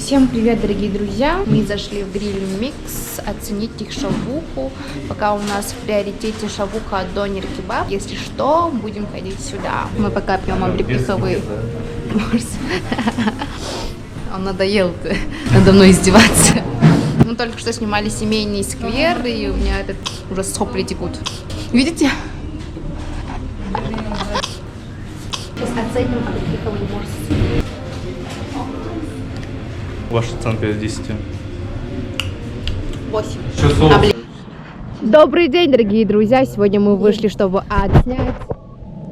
Всем привет, дорогие друзья! Мы зашли в Гриль Микс оценить их шавуху. Пока у нас в приоритете шавуха от Донер Кебаб. Если что, будем ходить сюда. Мы пока пьем облепиховый морс. Он надоел надо мной издеваться. Мы только что снимали семейный сквер, и у меня этот уже сопли текут. Видите? Сейчас оценим облепиховый морс. Ваша оценка из 10. 8. Добрый день, дорогие друзья! Сегодня мы вышли, чтобы отснять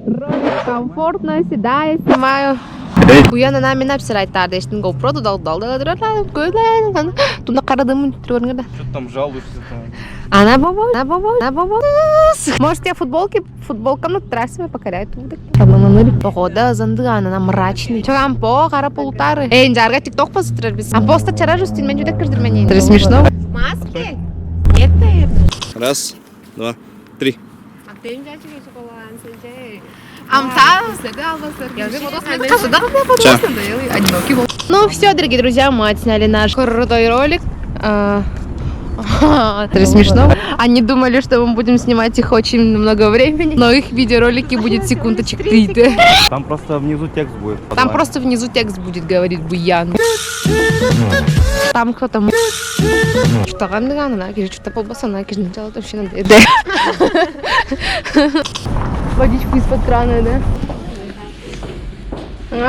ролик комфортно, седая, снимаю. Уяна нами написать тардештин GoPro дал. Туда карадым трёрнга. Что ты там жалуешься? Она баба. Может, я футболка на трассе покоряет. Погода зандыгана, она мрачный. Чогам по кара полутары. Эй, жарга тикток посмотрел без. А поста чара жустин мен жүдек кырдырменен. Это смешно. Маски? Это. Раз, два, три. Ну все, дорогие друзья, мы отсняли наш крутой ролик. Это смешно. Они думали, что мы будем снимать их очень много времени, но их видеоролики будет секундочек 3. Там просто внизу текст будет. Там просто внизу текст будет говорить Буян. Там кто-то что-то полбасана, делает вообще надо. Водичку из-под крана, да?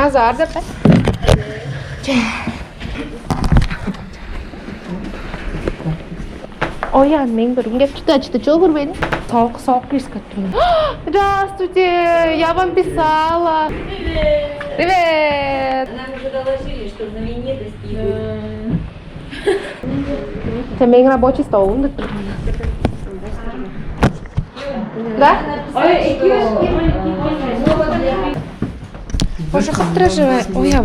Азар, да? Ой, я мен көргенге что көрмедім? Сауық кірісіп тұрмын. Здравствуйте, я вам писала. Привет. Нам уже доложили, что знаменитость идет. Это мега рабочий стол. Да? Боже, как трэшевая. Ой, я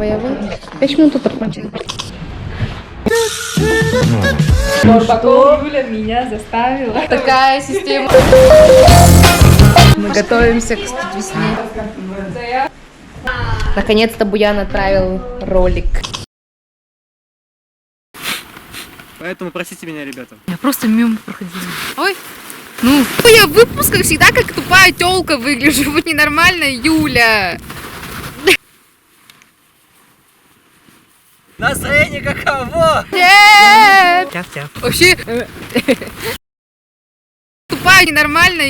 5 минут тут закончили. Что Юля меня заставила. Такая система. Мы готовимся к весне. Наконец-то Буян отправил ролик. Поэтому простите меня, ребята. Я просто мимо проходила. Ой. Ну, я в выпусках всегда как тупая тёлка выгляжу. Вот ненормально, Юля. Настроение каково? Нет. Тяп-тяп. Вообще тупая, ненормальная.